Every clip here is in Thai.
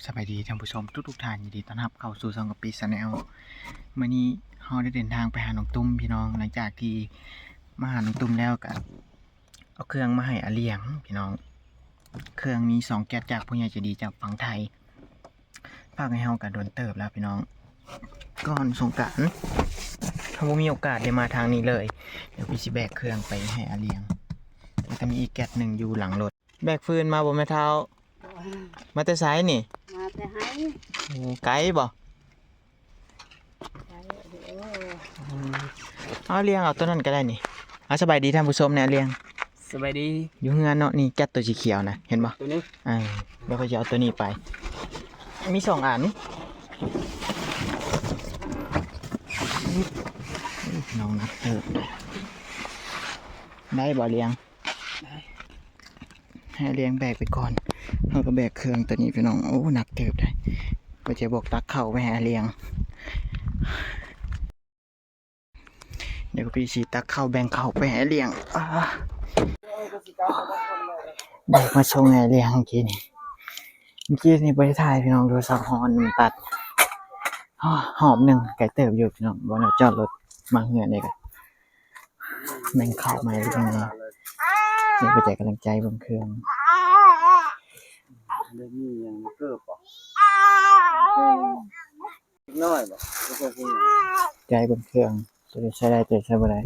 สบายดีท่านผู้ชมทุกท่านยินดีต้อนรับเข้าสู่ช่องกะปิชาแนลมื้อนี้เราได้เดินทางไปหาน้องตุ้มพี่น้องหลังจากที่มาหาน้องตุ้มแล้วก็เอาเครื่องมาให้อาเลียงพี่น้องเครื่องมี2แก๊สจากผู้ใหญ่ใจดีจากฝั่งไทยฝากให้เฮาก็โดนเติบแล้วพี่น้องก่อนสงกรานต์เราบ่มีโอกาสได้มาทางนี้เลยเดี๋ยวพี่สิแบกเครื่องไปให้อาเลียงแล้วก็มีอีกแก๊สหนึ่งอยู่หลังรถแบกฟืนมาบ่แม่เฒ่ามาแต่ไสนี่มาแต่ให้โอ้ไกลบ่เอาเลี้ยงเอาตัวนั้นก็ได้นี่เอาสบายดีท่านผู้ชมเนี่ยเลี้ยงสบายดีอยู่เฮือนเนาะนี่แก๊สตัวสีเขียวนะเห็นบ่ตัวนี้เดี๋ยวก็จะเอาตัวนี้ไปมี2อันน้องนักได้บ่เลี้ยงได้ให้เลี้ยงแบกไปก่อนเราก็แบกเครื่องตัวนี้พี่น้องโอ้หนักเติบได้ก็จะบอกตักเข่าไปหาเลี้ยงเดี๋ยวพี่ชีตักเข่าแบ่งเข่าไปหาเลี้ยงแบกมาชงหาเลี้ยงเมื่อกี้นี่ไปถ่ายพี่น้องดูสะฮอนมันตัดหอบหนึ่งไก่เติบอยู่พี่น้องบอลจอดรถมาเหื่อนเลยกันแบ่งเข่ามาหรือยังไงเดี๋ยวไปแจกกำลังใจบนเครื่องได้มีอย่างเกิบป่ะน้อยป่ะก็คือใจบนเครื่องจะได้ใช้ได้จะใช้บ่ได้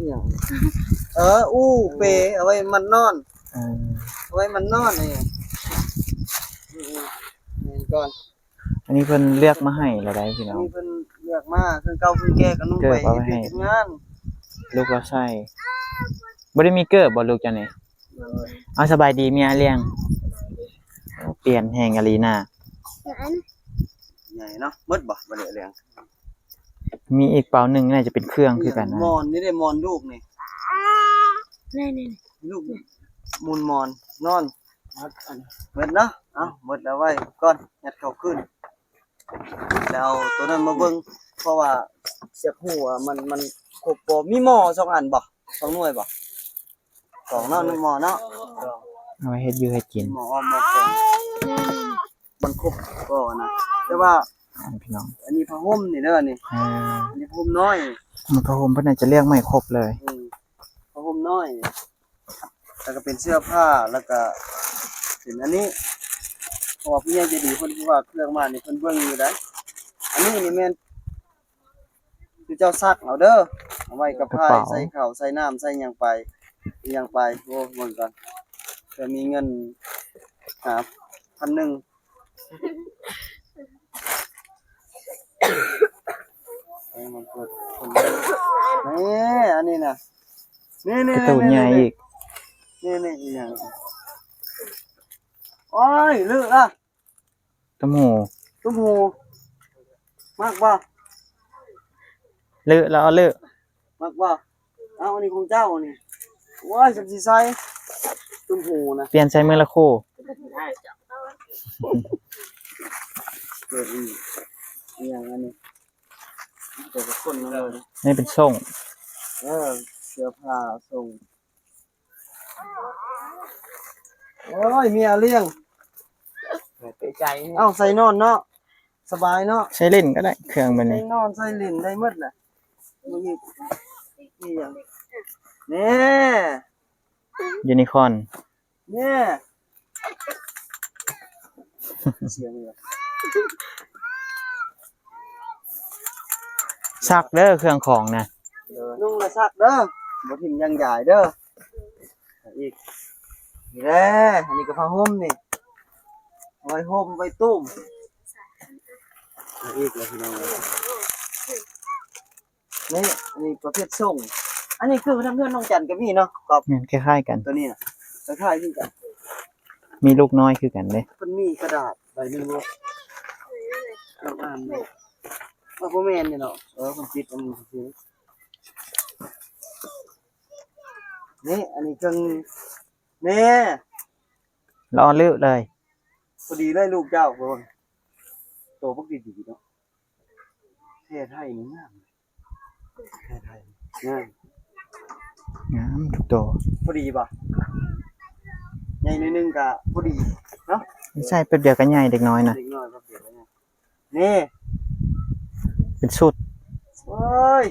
อู้เปเอาไว้มันนอนเอาไว้มันนอนนี่ก่อนอันนี้เพิ่นเลือกมาให้เราได้พี่น้องนี่เพิ่นเลือกมาคือเก่าเพิ่นแก้กันนุ่งไปเฮ็ดงานลูกเราใส่บ่ได้มีเกิบบ่ลูกจังได๋เอาสบายดีเมียเลี้ยงเปลี่ยนแห่งอารีนาใหญ่เนาะมดบ่บ่ได้เลี้ยงมีอีกเป๋าหนึ่งน่าจะเป็นเครื่องคือกันนะมอนนี่ได้มอนลูกนี่นี่ลูกมูลมอนนอนหมดเนาะหมดแล้วไว้ก่อนยัดเข้าขึ้นแล้วตัวนั้นมาเบิ่งเพราะว่าเสียบหัวมันครบบ่มีหม้อ2อันบ่2หน่วยบ่2เนาะ1หม้อเนาะเอาไว้เฮ็ดอยู่ให้กินหม้ออ้อมหม้อแกงมันครบบ่นะแต่ว่าพี่น้องอันนี้ผ้าห่มนี่เด้อนี่อันนี้ผ้าห่มน้อยมันผ้าห่มเพิ่นน่าจะเลือกไม่ครบเลยผ้าห่มน้อยแล้วก็เป็นเสื้อผ้าแล้วก็เป็นอันนี้เพราะว่าพี่ใหญ่ใจดีเพิ่นว่าเครื่องมานี่เพิ่นเบิ่งอยู่ได้อันนี้นี่แม่นคือเจ้าซักเอาเด้อเอาไว้กับพายใส่ข้าวใส่น้ำใส่หยังไปโอ้เบิ่งก่อนจะมีเงิน1,000มันเปิดคนนี่อันนี้นะนี่ตัวใหญ่อีกนี่อีกอย่างโอ้ยลึกอ่ะตุ้มหูมากบ่ลึกแล้วเอาลึกมากบ่เอาอันนี้ของเจ้านี่ว้ายจับสิใส่ตุ้มหูนะเปลี่ยนใช้มือละคู่เกิดอีอย่างอันนี้เดี๋ยวคนมาเลยนี่เป็นส่งเสื้อผ้าส่งโอ้ยเมียเลี้ยงไปใจเอ้าใส่นอนเนาะสบายเนาะใช้เล่นก็ได้เครื่องมันนี่นอนใส่เล่นได้หมดแหละนี่อย่างนี่ยูนิคอร์นนี่เสียงเลยซักเด้อเครื่องของนะนุ่งละซักเด้อบ่ถิ่มยังใหญ่เด้ออีกนี่แหละอันนี้ก็ผ้าห่มนี่ไว้ห่มไว้ตุ้มอีกแล้วพี่น้องนี่อันนี้ประเภทส่งอันนี้คือทำเพื่อนน้องจันก็มีเนาะกับคล้ายๆกันตัวนี้นะคล้ายๆที่กันมีลูกน้อยคือกันเลยมันมีกระดาษใบหนึ่งลูกเราอ่านเลยว่าพ่อแม่เนี่ยเนาะผมคิดอันนี้คือนี่อันนี้จังนี่รอลึกเลยพอดีเลยลูกเจ้าโดนโตพวกดีๆเนาะเทศไทยนี่งามเทศไทยงามทุกตัวพอดีป่ะใหญ่นิดนึงกะพอดีเนาะไม่ใช่แป๊บเดียวก็ใหญ่เด็กน้อยนะเด็กน้อยแป๊บเดียว นี่ เป็นสุด โอ้ย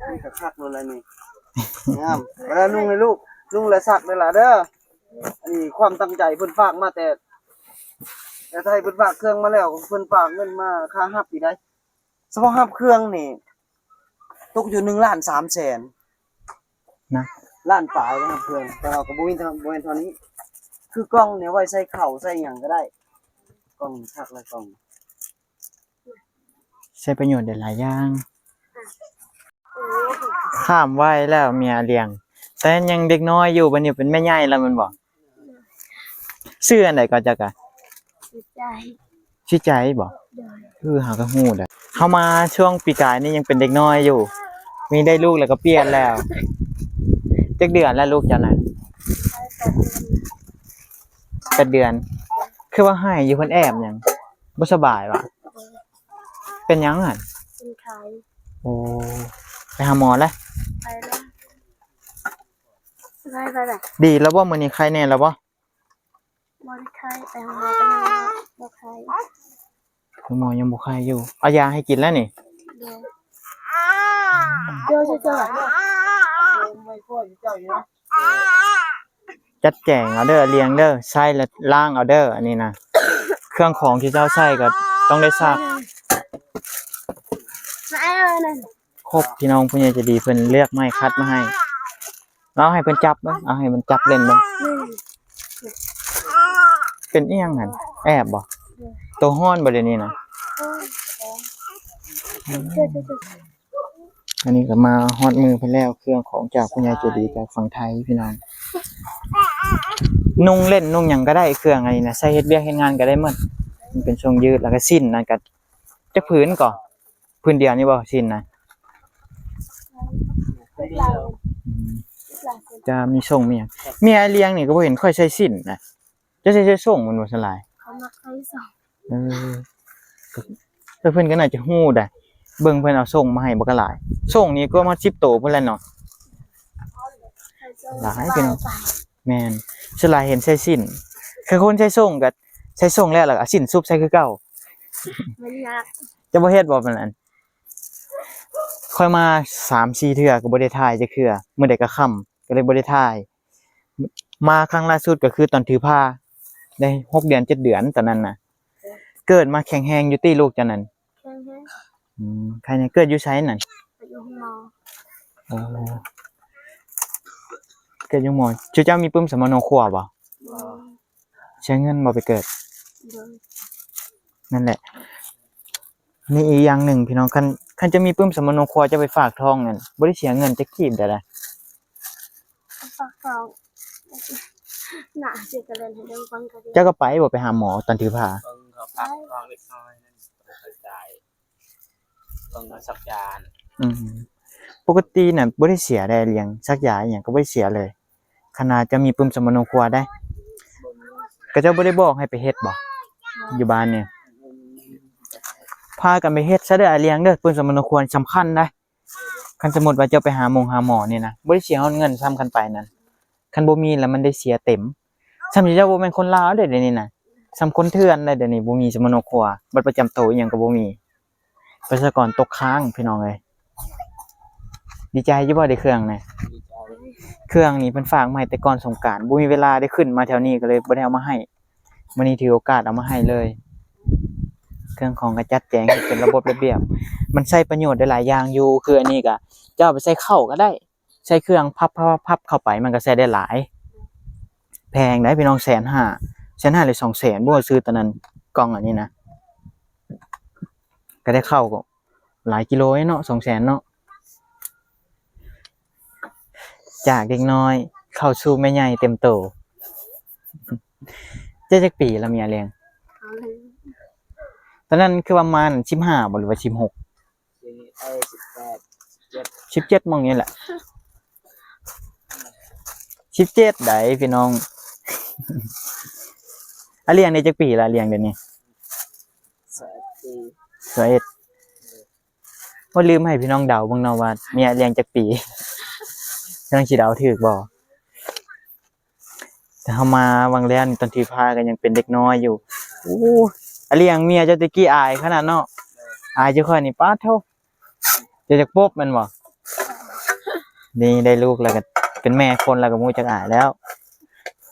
นี่ก็คักเลยล่ะนี่งามเวลานุ่งให้ลูกนุ่งและซักเลยล่ะเด้ออันนี้ความตั้งใจเพิ่นฝากมาแต่ถ้าให้เพิ่นฝากเครื่องมาแล้วเพิ่นฝากเงินมาค่าฮับอีกได้เฉพาะฮับเครื่องนี่ตกอยู่1,300,000 นะ ล้านปลายนะครับเพื่อนแต่เราก็บ่มีเท่านี้คือกล้องเนี่ยไว้ใส่เข่าใส่หยังก็ได้กล้องคักและกล้อง ใช้ประโยชน์ได้หลายอย่างข้ามวัยแล้วเมียเลี้ยง แต่ยังเด็กน้อยอยู่บัดนี้เป็นแม่ใหญ่แล้วมันบอกชื่ออันใดก็จักอะ จิตใจ ชื่อใจบ่ เดิน คือหาก็ฮู้ได้เข้ามาช่วงปีกายนี่ยังเป็นเด็กน้อยอยู่ มีได้ลูกแล้วก็เปลี่ยนแล้วจักเดือนแล้วลูกเจ้าน่ะ 8 เดือน คือว่าให้อยู่เพิ่นแอบหยังบ่สบายว่ะเป็นหยังอ่ะ เป็นใคร โอ้ไปหาหมอแล้ว ไปแล้วไปแบบ ดีแล้วบ่มื้อนี้ไข้แน่แล้วบ่ บริใครไปหาหมอไปหาหมอบใคร คือหมอยังบ่ไข้อยู่เอายาให้กินแล้วนี่ เดี๋ยวเจอ ไม่ค่อยเจ้าอยู่นะ จัดแจงเอาเด้อเลี้ยงเด้อใส่แล้วล้างเอาเด้ออันนี้นะ เครื่องของที่เจ้าใส่ก็ต้องได้ซัก ไม่เอานั่น ครบพี่น้องผู้ใหญ่ใจะดีเพิ่นเลือกไม้คัดมาให้แล้วให้เพิ่นจับเด้อเอาให้มันจับเล่นเบิ่ง เป็นอีหยังหั่นแอบบ่ตัวฮ้อนบ่เดี๋ยวนี้นะ อันนี้ก็มาฮอดมือเพิ่นแล้วเครื่องของจากผู้ใหญ่ใจดีจากฝั่งไทยพี่น้องนุ่งเล่นนุ่งหยังก็ได้เครื่องอันนี้นะใส่เฮ็ดเวียกเฮ็ดงานก็ได้หมดมันเป็นช่วงยืดแล้วก็สิ้นนั่นก็จักผืนก่อผืนเดียวนี่บ่สิ้นนะอืมจะมีส่งมีหยังเมียเลี้ยงนี่ก็บ่เห็นค่อยใช้สิ้นนะจะใช้ส่งมันบ่สลาย เขามาใครสอง เออก็เพิ่นก็น่าจะฮู้ได้เบิ่งเพิ่นเอาส่งมาให้บ่ก็หลายส่งนี้ก็มา10โตพุ่นแหละเนาะ หลายพี่น้อง แม่นสลายเห็นใช้สิ้นคือคนใช้ส่งก็ใช้ส่งแล้วก็สิ้นซุบใช้คือเก่า มันยาก จะบ่เฮ็ดบ่ปานนั้นค่อยมา 3-4 เทื่อก็บ่ได้ถ่ายจักเทื่อมื้อใดก็ค่ำก็เลยบ่ได้ถ่าย มาครั้งล่าสุดก็คือตอนถือผ้าได้6เดือน7เดือนตอนนั้นน่ะ เกิดมาแข็งแรงอยู่ติลูกจังนั้น แค่นี้ ใครเนี่ยเกิดอยู่ไสนั่น ไปอยู่ห้องหมอ อ๋อเกิดอยู่หมอชื่อเจ้ามีปึ้มสมโนครัวบ่ใช้เงินบ่ไปเกิด เดิน นั่นแหละนี่อีกอย่างหนึ่งพี่น้องคันจะมีปึ้มสมโนครัวจะไปฝากทองนั่นบ่ได้เสียเงินจักกีบได้ล่ะ ฝากฟองหนาเสียกันเลยให้เดินฟังกัน เจ้าก็ไปบ่ไปหาหมอตอนถือผ้า ต้องเขาพักทองเล็กน้อยนั่นเข้าใจต้องมาสักจาน อืมปกติน่ะบ่ได้เสียได้เลี้ยงซักยาอีหยังก็บ่ได้เสียเลยขนาดจะมีปึ้มสมโนครัวได้ ก็เจ้าบ่ได้บอกให้ไปเฮ็ดบ่อยู่บ้านเนี่ยพากันไปเฮ็ดซะเด้อเลี้ยงเด้อปึ้มสมโนครัวสำคัญนะคันสมมุติว่าเจ้าไปหาหมอนี่นะบ่ได้เสียเงินซ้ำกันไปนั่นคันบ่มีแล้วมันได้เสียเต็มซ้ำที่เจ้าบ่แม่นคนลาวเด้อเดี๋ยวนี้น่ะซ้ำคนเถื่อนเลยเดี๋ยวนี้บ่มีสมโนครัวบัตรประจำตัวอีหยังก็บ่มีประชากรตกค้างพี่น้องเอ้ยดีใจอยู่บ่ได้เครื่องนี่ ดีใจ เครื่องนี้เพิ่นฝากมาให้แต่ก่อนสงกรานต์บ่มีเวลาได้ขึ้นมาแถวนี้ก็เลยบ่ได้เอามาให้มื้อนี้ถือโอกาสเอามาให้เลย เครื่องของก็จัดแจงให้เป็นระบบระเบียบมันใช้ประโยชน์ได้หลายอย่างอยู่คืออันนี้ก็เจ้าเอาไปใส่เข้าก็ได้ใช้เครื่องพับเข้าไปมันก็ใช้ได้หลายแพงได้พี่น้อง150,000เลย200,000บ่ซื้อตอนนั้นกล่องอันนี้นะก็ได้เข้าก็หลายกิโลเนาะ200,000เนาะจากเด็กน้อยเข้าสู่แม่ใหญ่เต็มโตเจ๊จักปีแล้วเมียเลี้ยง เอาเลย ตอนนั้นคือประมาณ15บ่หรือว่า16 ทีนี้ไอ้18 17มองนี้แหละ17ได้พี่น้อง เลี้ยงได้จักปีละเลี้ยงเดี๋ยวนี้ 17ปี 21บ่ลืมให้พี่น้องเดาเบิ่งเนาะว่าเมียเลี้ยงจักปีพี่น้องสิเดาถูกบ่แต่เฮามาวังแล้วนี่ตอนที่พาก็ยังเป็นเด็กน้อยอยู่โอ้ อะเลี้ยงเมียเจ้าตะกี้อายขนาดเนาะอายเจ้าค่อยนี่ป๊าดเท่าจะจักปบแม่นบ่นี่ได้ลูกแล้วก็เป็นแม่คนแล้วก็บ่จักอายแล้ว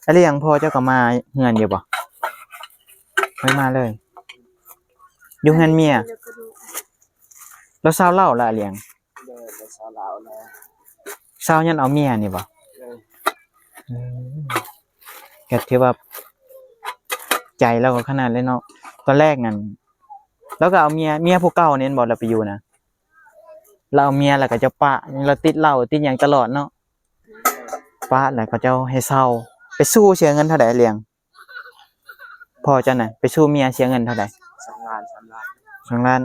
อะเลี้ยงพ่อเจ้าก็มาเฮือนอยู่บ่ไม่มาเลยอยู่เฮือนเมีย เดี๋ยวก็ดู แล้วเศร้าเล่าละอะเลี้ยง เลยสาวลาวแล้ว เศร้ายันเอาเมียนี่บ่ เลย ก็ถือว่าใจเราก็ขนาดเลยเนาะตอนแรกนั่นแล้วก็เอาเมียผู้เก่าเนี่ยบ่เราไปอยู่นะเราเอาเมียแล้วก็จะปะเราติดเหล้าติดหยังตลอดเนาะปะแล้วก็เจ้าให้เศร้าไปสู้เสียเงินเท่าใดเลี้ยงพ่อเจ้าน่ะไปสู้เมียเสียเงินเท่าใด 2 ล้าน 3 ล้าน 2 ล้าน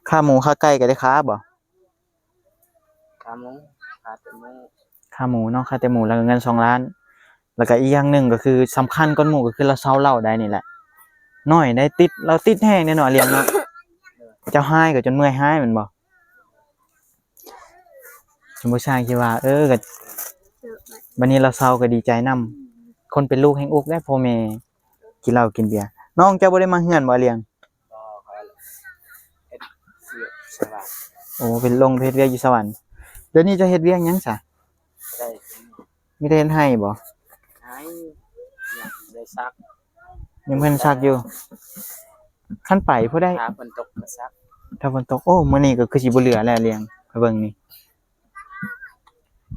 ค่าหมูค่าไก่ก็ได้ค้าบ่ ค่าหมูค่าเต็มหมู ค่าหมูเนาะค่าแต่หมูแล้วก็เงิน2 ล้านแล้วก็อีกอย่างหนึงก็คือสำคัญกว่าหมู่ก็คือเราเศร้าเหล้าได้นี่แหละน้อยได้ติดเราติดแห้งแน่นอนเลี้ยงเนาะเจ้าหายก็จนเมื่อยหายแม่นบ่สมมุติสร้างคิดว่าก็ เจอไหม บัดนี้เราเศร้าก็ดีใจนำคนเป็นลูกแห่งอุกได้พ่อแม่กินเหล้ากินเบียร์น้องเจ้าบ่ได้มาเฮือนบ่เลี้ยง ก็คอยเฮ็ดเสียสว่าง โอ้เป็นลงเฮ็ดเวียกอยู่สวรรค์เดี๋ยวนี้เจะเฮ็ดเวียกหยังซะ ได้เป็น มีแต่เฮ็ดให้บ่ หายอยากได้ซัก ยังเพิ่นซักอยู่คันไปผู้ใด ถ้าฝนตกก็ซัก ถ้าฝนตกโอ้มื้อนี้ก็คือสิบ่เหลือแล้วเลี้ยงไปเบิ่งนี่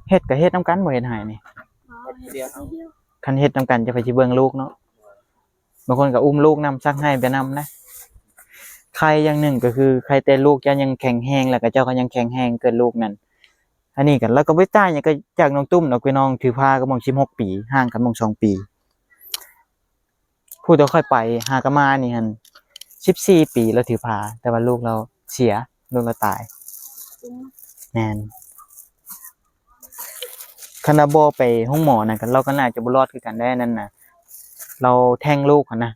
เฮ็ดก็เฮ็ดนํกันบ่เฮ็ดให้นี่ อ๋อเดี๋ยว คันเฮ็ดนํกันจะไปสิเบิ่งลูกเนาะบางคนก็อุ้มลูกนํซักให้ไปนํนะใครอย่างหนึ่งก็คือใครแต่ลูกเจ้ายังแข็งแรงแล้วก็เจ้าก็ยังแข็งแรงเกินลูกนั่นอันนี้กันแล้วก็บ่ตายหยังก็จากน้องตุ้มเนาะพี่น้องถือพาก็มอง16 ปีห่างกันมอง2 ปีผู้ต่อค่อยไปหากันมานี่หั่น14 ปีแล้วถือพาแต่ว่าลูกเราเสียลูกเราตายแม่นคันบ่ไปห้องหมอนั่นก็เราก็น่าจะบ่รอดคือกันได้นั่นน่ะเราแทงลูกหั่นนะ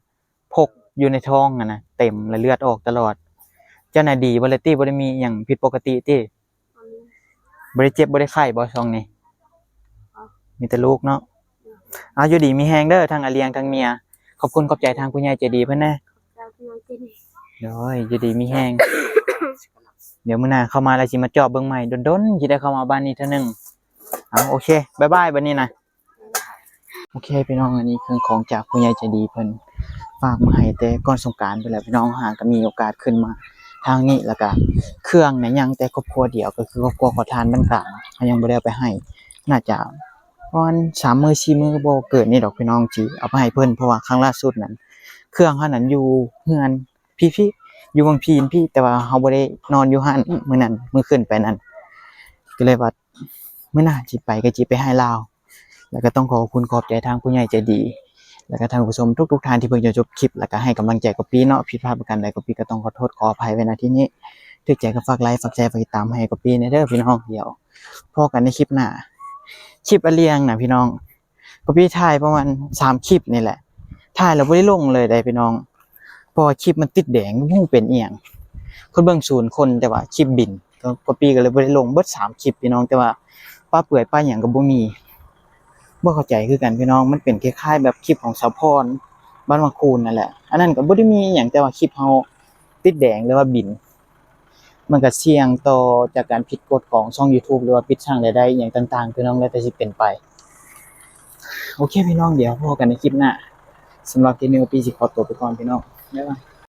พกอยู่ในท้องอ่ะนะเต็มและเลือดออกตลอดเจ้าน่ะดีบ่เลยติบ่ได้มีหยังผิดปกติติบ่ได้เจ็บบ่ได้ไข้บ่ช่วงนี้มีแต่ลูกเนาะอยู่ดีมีแฮงเด้อทั้งอาเลียงทั้งเมียขอบคุณขอบใจทางผู้ใหญ่ใจดีเพิ่นนะ เราเพียงกิน โอ้ยอยู่ดีมีแฮงเดี๋ยวมื้อหน้าเข้ามาแล้วสิมาเจาะเบิ่งใหม่ดนๆสิได้เข้ามาบ้านนี้เทื่อนึงโอเคบ๊ายบายบัดนี้นะโอเคพี่น้องอันนี้คือของจากผู้ใหญ่ใจดีเพิ่นฝากมาให้แต่ก่อนสงกรานต์ไปแล้วพี่น้องหาก็มีโอกาสขึ้นมาทางนี้แล้วก็เครื่องเนี่ยยังแต่ครอบครัวเดียวก็คือครอบครัวขอทานบ้านกลางเขายังบ่ได้เอาไปให้น่าจะประมาณ3 มื้อ 4 มื้อบ่เกินนี่ดอกพี่น้องจิเอาไปให้เพิ่นเพราะว่าครั้งล่าสุดนั้นเครื่องเฮานั้นอยู่เฮือนพี่ๆอยู่บางพีนพี่แต่ว่าเฮาบ่ได้นอนอยู่หั่นมื้อนั้นมื้อขึ้นไปนั้นก็เลยว่ามื้อหน้าสิไปก็สิไปให้ลาวแล้วก็ต้องขอบคุณขอบใจทางผู้ใหญ่ใจดีแล้วก็ท่านผู้ชมทุกๆท่านที่เพิ่งจะจบคลิปแล้วก็ให้กำลังใจกับพี่เนาะผิดพลาดประการใดก็พี่ก็ต้องขอโทษขออภัยไว้ณที่นี้ถึกใจก็ฝากไลค์ฝากแชร์ฝากติดตามให้กับพี่ในเด้อพี่น้องเดี๋ยวพบกันในคลิปหน้าคลิปอาเลียงนะพี่น้องก็พี่ถ่ายประมาณ3 คลิปนี่แหละถ่ายแล้วบ่ได้ลงเลยได้พี่น้องเพราะคลิปมันติดแดงบ่ฮู้เป็นอีหยังคนเบิ่ง0 คนแต่ว่าคลิปบินก็พี่ก็เลยบ่ได้ลงเบิด3 คลิปพี่น้องแต่ว่าป้าเปื่อยป้าหยังก็บ่มีบ่เข้าใจคือกันพี่น้องมันเป็นคล้ายๆแบบคลิปของสาวพรบ้านวังคูนนั่นแหละอันนั้นก็บ่ได้มีหยังแต่ว่าคลิปเฮาติดแดงหรือว่าบินมันก็เสี่ยงต่อจากการผิดกฎของช่อง YouTube หรือว่าปิดช่องใดๆอย่างต่างๆพี่น้องแล้วแต่สิเป็นไปโอเคพี่น้องเดี๋ยวพบกันในคลิปหน้าสำหรับคลิปนี้พี่สิขอตัวไปก่อนพี่น้องบ๊ายบาย